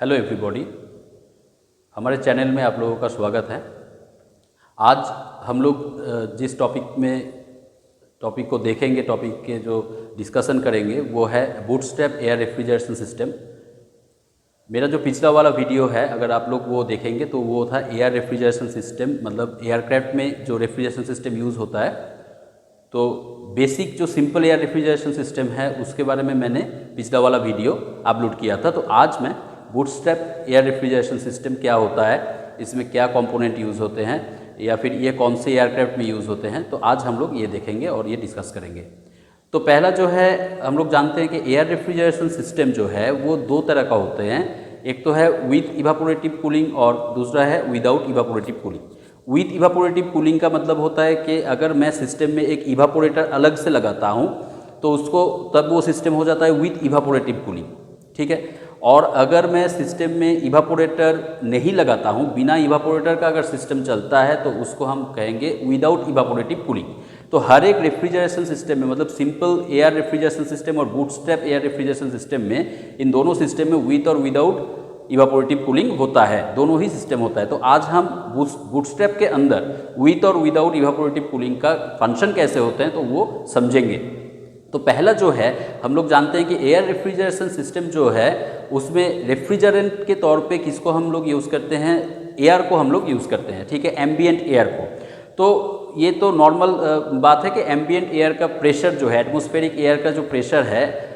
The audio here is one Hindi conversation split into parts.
हेलो एवरीबॉडी, हमारे चैनल में आप लोगों का स्वागत है। आज हम लोग जिस टॉपिक को देखेंगे, टॉपिक के जो डिस्कशन करेंगे वो है बूटस्ट्रैप एयर रेफ्रिजरेशन सिस्टम। मेरा जो पिछला वाला वीडियो है, अगर आप लोग वो देखेंगे तो वो था एयर रेफ्रिजरेशन सिस्टम, मतलब एयरक्राफ्ट में जो रेफ्रिजरेशन सिस्टम यूज़ होता है। तो बेसिक जो सिंपल एयर रेफ्रिजरेशन सिस्टम है उसके बारे में मैंने पिछला वाला वीडियो अपलोड किया था। तो आज मैं बूटस्ट्रैप एयर रेफ्रिजरेशन सिस्टम क्या होता है, इसमें क्या कंपोनेंट यूज़ होते हैं, या फिर ये कौन से एयरक्राफ्ट में यूज़ होते हैं, तो आज हम लोग ये देखेंगे और ये डिस्कस करेंगे। तो पहला जो है, हम लोग जानते हैं कि एयर रेफ्रिजरेशन सिस्टम जो है वो दो तरह का होते हैं। एक तो है विथ इवापोरेटिव कूलिंग और दूसरा है without evaporative cooling. With evaporative cooling का मतलब होता है कि अगर मैं सिस्टम में एक इवापोरेटर अलग से लगाता हूँ तो उसको तब वो सिस्टम हो जाता है विथ इवापोरेटिव कूलिंग, ठीक है। और अगर मैं सिस्टम में इवापोरेटर नहीं लगाता हूँ, बिना इवापोरेटर का अगर सिस्टम चलता है तो उसको हम कहेंगे विदाउट इवापोरेटिव कूलिंग। तो हर एक रेफ्रिजरेशन सिस्टम में, मतलब सिंपल एयर रेफ्रिजरेशन सिस्टम और बूटस्ट्रैप एयर रेफ्रिजरेशन सिस्टम में, इन दोनों सिस्टम में विथ और विदाउट इवापोरेटिव कूलिंग होता है, दोनों ही सिस्टम होता है। तो आज हम बूटस्ट्रैप के अंदर विथ और विदाउट इवापोरेटिव कूलिंग का फंक्शन कैसे होते हैं तो वो समझेंगे। तो पहला जो है, हम लोग जानते हैं कि एयर रेफ्रिजरेशन सिस्टम जो है उसमें रेफ्रिजरेंट के तौर पे किसको हम लोग यूज़ करते हैं, एयर को हम लोग यूज़ करते हैं, ठीक है, एम्बिएंट एयर को। तो ये तो नॉर्मल बात है कि एम्बिएंट एयर का प्रेशर जो है, एटमॉस्फेरिक एयर का जो प्रेशर है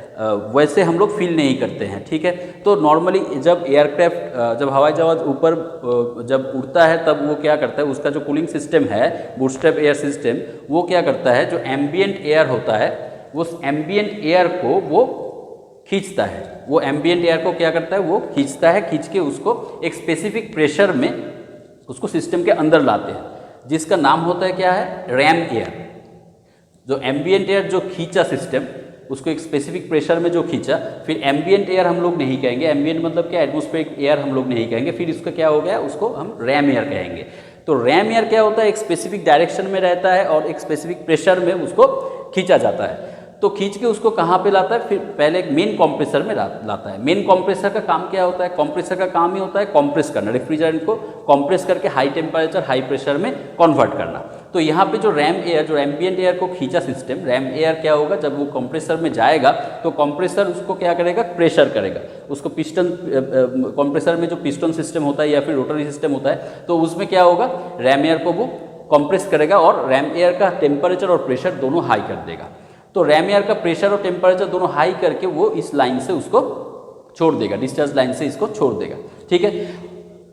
वैसे हम लोग फील नहीं करते हैं, ठीक है। तो नॉर्मली जब एयरक्राफ्ट, जब हवाई जहाज ऊपर जब उड़ता है तब वो क्या करता है, उसका जो कूलिंग सिस्टम है बूटस्ट्रैप एयर सिस्टम, वो क्या करता है, जो एम्बिएंट एयर होता है वो एम्बिएंट एयर को वो खींचता है। वो एम्बिएंट एयर को क्या करता है, वो खींचता है, खींच के उसको एक स्पेसिफिक प्रेशर में उसको सिस्टम के अंदर लाते हैं, जिसका नाम होता है क्या है, रैम एयर। जो एम्बिएंट एयर जो खींचा सिस्टम, उसको एक स्पेसिफिक प्रेशर में जो खींचा, फिर एम्बिएंट एयर हम लोग नहीं कहेंगे, एम्बिएंट मतलब क्या, एटमॉस्फेरिक एयर हम लोग नहीं कहेंगे, फिर इसका क्या हो गया, उसको हम रैम एयर कहेंगे। तो रैम एयर क्या होता है, एक स्पेसिफिक डायरेक्शन में रहता है और एक स्पेसिफिक प्रेशर में उसको खींचा जाता है। तो खींच के उसको कहाँ पे लाता है, फिर पहले एक मेन कंप्रेसर में लाता है। मेन कंप्रेसर का काम क्या होता है, कंप्रेसर का काम ही होता है कंप्रेस करना, रेफ्रिजरेंट को कंप्रेस करके हाई टेम्परेचर हाई प्रेशर में कन्वर्ट करना। तो यहाँ पे जो रैम एयर, जो एम्बिएंट एयर को खींचा सिस्टम, रैम एयर क्या होगा, जब वो कंप्रेसर में जाएगा तो कंप्रेसर उसको क्या करेगा, प्रेशर करेगा उसको। पिस्टन, कंप्रेसर में जो पिस्टन सिस्टम होता है या फिर रोटरी सिस्टम होता है, तो उसमें क्या होगा, रैम एयर को वो कंप्रेस करेगा और रैम एयर का टेम्परेचर और प्रेशर दोनों हाई कर देगा। तो रैम एयर का प्रेशर और टेम्परेचर दोनों हाई करके वो इस लाइन से उसको छोड़ देगा, डिस्चार्ज लाइन से इसको छोड़ देगा, ठीक है।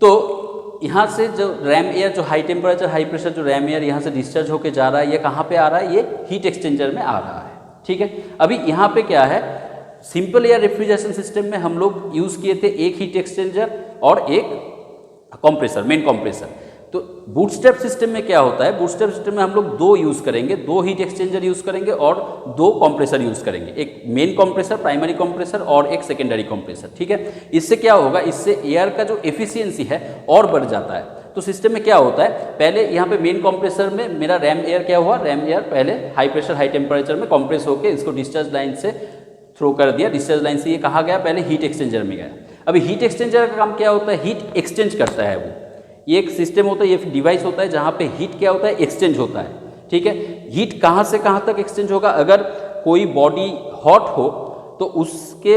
तो यहाँ से जो रैम एयर, जो हाई टेम्परेचर हाई प्रेशर जो रैम एयर यहाँ से डिस्चार्ज होके जा रहा है, ये कहाँ पे आ रहा है, ये हीट एक्सचेंजर में आ रहा है, ठीक है। अभी यहाँ पे क्या है, सिंपल एयर रेफ्रिजरेशन सिस्टम में हम लोग यूज़ किए थे एक हीट एक्सचेंजर और एक कंप्रेसर, मेन कंप्रेसर। तो बूटस्ट्रैप सिस्टम में क्या होता है, बूटस्ट्रैप सिस्टम में हम लोग दो यूज़ करेंगे, दो हीट एक्सचेंजर यूज़ करेंगे और दो कंप्रेसर यूज़ करेंगे, एक मेन कंप्रेसर, प्राइमरी कंप्रेसर और एक सेकेंडरी कंप्रेसर, ठीक है। इससे क्या होगा, इससे एयर का जो एफिशिएंसी है और बढ़ जाता है। तो सिस्टम में क्या होता है, पहले यहाँ पे मेन कंप्रेसर में मेरा रैम एयर क्या हुआ, रैम एयर पहले हाई प्रेशर हाई टेम्परेचर में कंप्रेस होकर इसको डिस्चार्ज लाइन से थ्रो कर दिया, डिस्चार्ज लाइन से ये कहाँ गया, पहले हीट एक्सचेंजर में गया। अभी हीट एक्सचेंजर का काम क्या होता है, हीट एक्सचेंज करता है। वो ये एक सिस्टम होता है, ये डिवाइस होता है जहाँ पे हीट क्या होता है, एक्सचेंज होता है, ठीक है। हीट कहाँ से कहाँ तक एक्सचेंज होगा, अगर कोई बॉडी हॉट हो तो उसके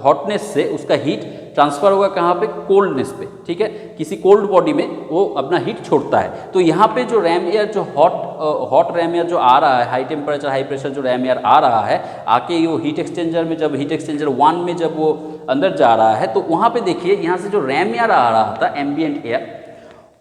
हॉटनेस से उसका हीट ट्रांसफ़र होगा कहाँ पे, कोल्डनेस पे, ठीक है। किसी कोल्ड बॉडी में वो अपना हीट छोड़ता है। तो यहाँ पे जो रैम एयर, जो हॉट रैम एयर जो आ रहा है, हाई टेम्परेचर हाई प्रेशर जो रैम एयर आ रहा है, आके वो हीट एक्सचेंजर में, जब हीट एक्सचेंजर 1 में जब वो अंदर जा रहा है, तो वहाँ पे देखिए यहाँ से जो रैम एयर आ रहा था एम्बिएंट एयर,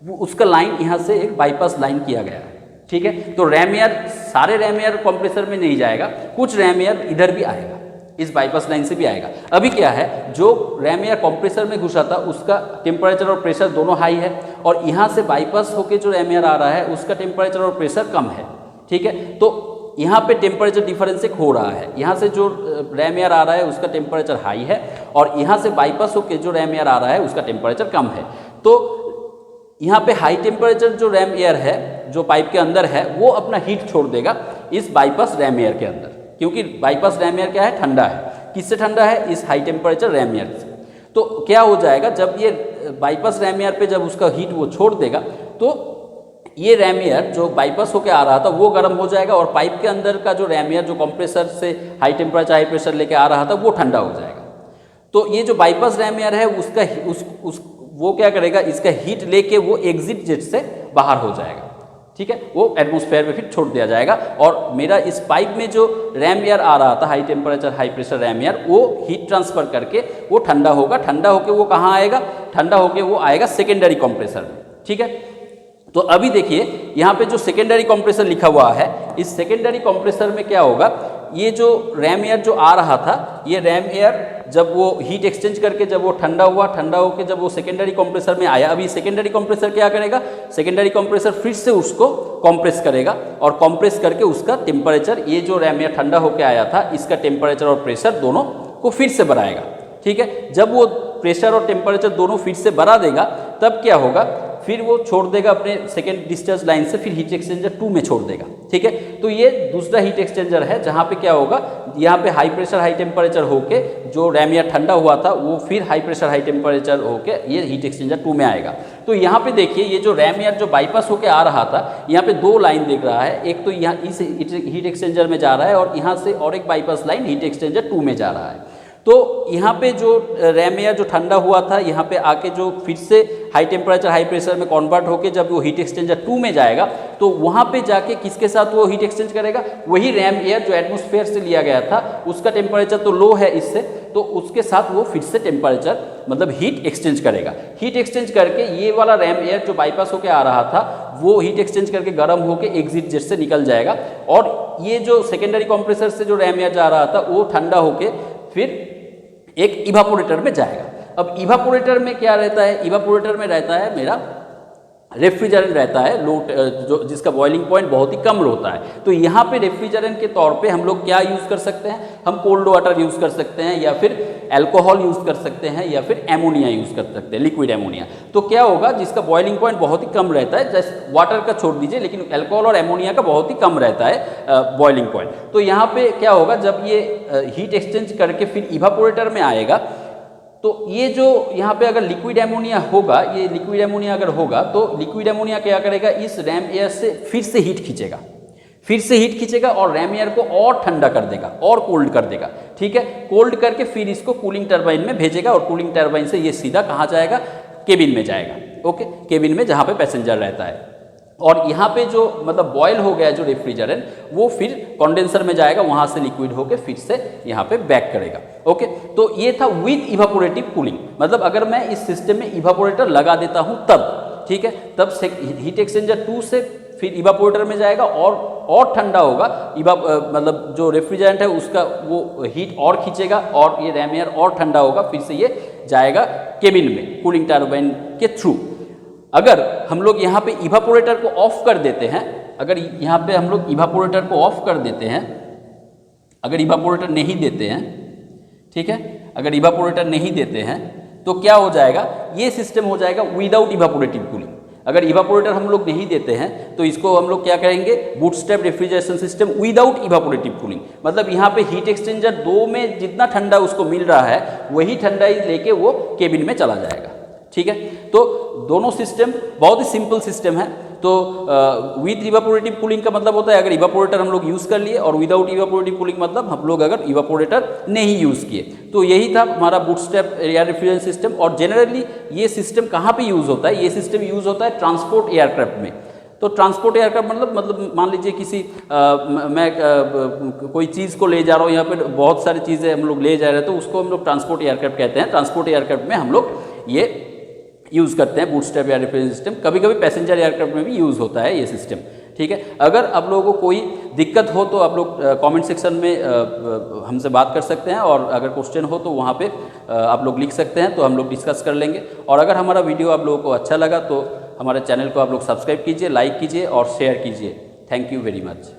वो उसका लाइन यहाँ से एक बाईपास लाइन किया गया है, ठीक है। तो रैम एयर, सारे रैम एयर कंप्रेसर में नहीं जाएगा, कुछ रैम एयर इधर भी आएगा, इस बाईपास लाइन से भी आएगा। अभी क्या है, जो रैम एयर कंप्रेसर में घुसा था उसका टेम्परेचर और प्रेशर दोनों हाई है, और यहाँ से बाईपास होके जो रैम एयर आ रहा है उसका टेम्परेचर और प्रेशर कम है, ठीक है। तो यहाँ पे टेम्परेचर डिफरेंस एक हो रहा है, यहाँ से जो रैम एयर आ रहा है उसका टेम्परेचर हाई है और यहाँ से बाईपास होके जो रैम एयर आ रहा है उसका टेम्परेचर कम है। तो यहाँ पे हाई टेम्परेचर जो रैम एयर है जो पाइप के अंदर है, वो अपना हीट छोड़ देगा इस बाईपास रैम एयर के अंदर, क्योंकि बाईपास रैम एयर क्या है, ठंडा है। किससे ठंडा है, इस हाई टेम्परेचर रैम एयर से। तो क्या हो जाएगा, जब ये बाईपास रैम एयर पे जब उसका हीट वो छोड़ देगा तो ये रैम एयर जो बाईपास होकर आ रहा था वो गर्म हो जाएगा और पाइप के अंदर का जो रैम एयर जो कंप्रेसर से हाई टेम्परेचर हाई प्रेशर लेके आ रहा था वो ठंडा हो जाएगा। तो ये जो बाईपास रैम एयर है उसका वो क्या करेगा, इसका हीट लेके वो एग्जिट जेट से बाहर हो जाएगा, ठीक है, वो एटमॉस्फेयर में फिर छोड़ दिया जाएगा और मेरा इस पाइप में जो रैम एयर आ रहा था high temperature high pressure RAM air वो हीट ट्रांसफर करके वो ठंडा होगा, ठंडा होके वो कहाँ आएगा, ठंडा होके वो आएगा सेकेंडरी कंप्रेसर में, ठीक है। तो अभी देखिए यहाँ पे जो सेकेंडरी कंप्रेसर लिखा हुआ है, इस सेकेंडरी कंप्रेसर में क्या होगा, ये जो रैम एयर जो आ रहा था ये रैम एयर जब वो हीट एक्सचेंज करके जब वो ठंडा हुआ, ठंडा होकर जब वो सेकेंडरी कंप्रेसर में आया, अभी सेकेंडरी कंप्रेसर क्या करेगा, सेकेंडरी कंप्रेसर फिर से उसको कंप्रेस करेगा और कंप्रेस करके उसका टेम्परेचर, ये जो रैम एयर ठंडा होकर आया था इसका टेम्परेचर और प्रेशर दोनों को फिर से बढ़ाएगा, ठीक है। जब वो प्रेशर और टेम्परेचर दोनों फिर से बढ़ा देगा तब क्या होगा, फिर वो छोड़ देगा अपने सेकेंड डिस्चार्ज लाइन से, फिर हीट एक्सचेंजर 2 में छोड़ देगा, ठीक है। तो ये दूसरा हीट एक्सचेंजर है जहाँ पे क्या होगा, यहाँ पे हाई प्रेशर हाई टेम्परेचर होके जो रैम एयर ठंडा हुआ था वो फिर हाई प्रेशर हाई टेम्परेचर होके ये हीट एक्सचेंजर 2 में आएगा। तो यहाँ पे देखिए ये जो रैम एयर जो बाईपास होके आ रहा था, यहाँ पे 2 लाइन दिख रहा है, एक तो यहाँ इस हीट एक्सचेंजर में जा रहा है और यहाँ से और एक बाईपास लाइन हीट एक्सचेंजर 2 में जा रहा है। तो यहाँ पे जो रैम एयर जो ठंडा हुआ था यहाँ पे आके जो फिर से हाई टेम्परेचर हाई प्रेशर में कन्वर्ट होके जब वो हीट एक्सचेंजर 2 में जाएगा तो वहाँ पे जाके किसके साथ वो हीट एक्सचेंज करेगा, वही रैम एयर जो एटमॉस्फेयर से लिया गया था उसका टेम्परेचर तो लो है इससे, तो उसके साथ वो फिर से टेम्परेचर मतलब हीट एक्सचेंज करेगा। हीट एक्सचेंज करके ये वाला रैम एयर जो बाईपास होके आ रहा था वो हीट एक्सचेंज करके गर्म होके एग्जिट जेट से निकल जाएगा और ये जो सेकेंडरी कंप्रेसर से जो रैम एयर जा रहा था वो ठंडा होके फिर एक इवापोरेटर में जाएगा। अब इवापोरेटर में क्या रहता है, इवापोरेटर में रहता है मेरा रेफ्रिजरेंट रहता है लो, जो जिसका बॉइलिंग पॉइंट बहुत ही कम होता है। तो यहाँ पे रेफ्रिजरेंट के तौर पे हम लोग क्या यूज़ कर सकते हैं, हम कोल्ड वाटर यूज़ कर सकते हैं या फिर अल्कोहल यूज़ कर सकते हैं या फिर एमोनिया यूज़ कर सकते हैं, लिक्विड एमोनिया। तो क्या होगा, जिसका बॉइलिंग पॉइंट बहुत ही कम रहता है, जैसे वाटर का छोड़ दीजिए लेकिन अल्कोहल और एमोनिया का बहुत ही कम रहता है बॉइलिंग पॉइंट। तो यहाँ पे क्या होगा, जब ये हीट एक्सचेंज करके फिर इवापोरेटर में आएगा तो ये जो यहाँ पे अगर लिक्विड एमोनिया होगा, ये लिक्विड एमोनिया अगर होगा तो लिक्विड एमोनिया क्या करेगा, इस रैम एयर से फिर से हीट खींचेगा, फिर से हीट खींचेगा और रैम एयर को और ठंडा कर देगा और कोल्ड कर देगा, ठीक है। कोल्ड करके फिर इसको कूलिंग टरबाइन में भेजेगा और कूलिंग टरबाइन से ये सीधा कहाँ जाएगा, केबिन में जाएगा, ओके, केबिन में जहाँ पे पैसेंजर रहता है। और यहाँ पे जो मतलब बॉयल हो गया जो रेफ्रिजरेंट वो फिर कंडेंसर में जाएगा, वहाँ से लिक्विड होके फिर से यहाँ पे बैक करेगा, ओके। तो ये था विद इवापोरेटिव कूलिंग, मतलब अगर मैं इस सिस्टम में इवापोरेटर लगा देता हूँ तब, ठीक है, तब से हीट एक्सचेंजर 2 से फिर इवापोरेटर में जाएगा और ठंडा होगा, मतलब जो रेफ्रिजरेंट है उसका वो हीट और खींचेगा और ये रैम एयर और ठंडा होगा, फिर से ये जाएगा केबिन में कूलिंग टरबाइन के थ्रू। अगर हम लोग यहाँ पे इवापोरेटर को ऑफ कर देते हैं, अगर यहाँ पे हम लोग इवापोरेटर को ऑफ कर देते हैं, अगर इवापोरेटर नहीं देते हैं, ठीक है, अगर इवापोरेटर नहीं देते हैं तो क्या हो जाएगा, ये सिस्टम हो जाएगा विदाउट इवापोरेटिव कूलिंग। अगर इवापोरेटर हम लोग नहीं देते हैं तो इसको हम लोग क्या करेंगे, bootstrap refrigeration system without evaporative cooling. मतलब यहाँ पे हीट एक्सचेंजर 2 में जितना ठंडा उसको मिल रहा है वही ठंडा ही लेके वो केबिन में चला जाएगा, ठीक है। तो दोनों सिस्टम बहुत ही सिंपल सिस्टम है। तो विद इवापोरेटिव कूलिंग का मतलब होता है अगर इवापोरेटर हम लोग यूज़ कर लिए, और विदाउट इवापोरेटिव कूलिंग मतलब हम लोग अगर इवापोरेटर नहीं यूज़ किए। तो यही था हमारा बूटस्ट्रैप एयर रेफ्रिजरेशन सिस्टम। और जनरली ये सिस्टम कहाँ पे यूज़ होता है, ये सिस्टम यूज़ होता है ट्रांसपोर्ट एयरक्राफ्ट में। तो ट्रांसपोर्ट एयरक्राफ्ट मतलब मान लीजिए किसी मैं कोई चीज़ को ले जा रहा हूँ, यहाँ पर बहुत सारी चीज़ें हम लोग ले जा रहे हैं तो उसको हम लोग ट्रांसपोर्ट एयरक्राफ्ट कहते हैं। ट्रांसपोर्ट एयरक्राफ्ट में हम लोग ये यूज़ करते हैं बूटस्ट्रैप एयर रेफ्रिजरेशन सिस्टम। कभी कभी पैसेंजर एयरक्राफ्ट में भी यूज़ होता है ये सिस्टम, ठीक है। अगर आप लोगों को कोई दिक्कत हो तो आप लोग कमेंट सेक्शन में हमसे बात कर सकते हैं, और अगर क्वेश्चन हो तो वहाँ पे आप लोग लिख सकते हैं तो हम लोग डिस्कस कर लेंगे। और अगर हमारा वीडियो आप लोगों को अच्छा लगा तो हमारे चैनल को आप लोग सब्सक्राइब कीजिए, लाइक कीजिए और शेयर कीजिए। Thank you very much.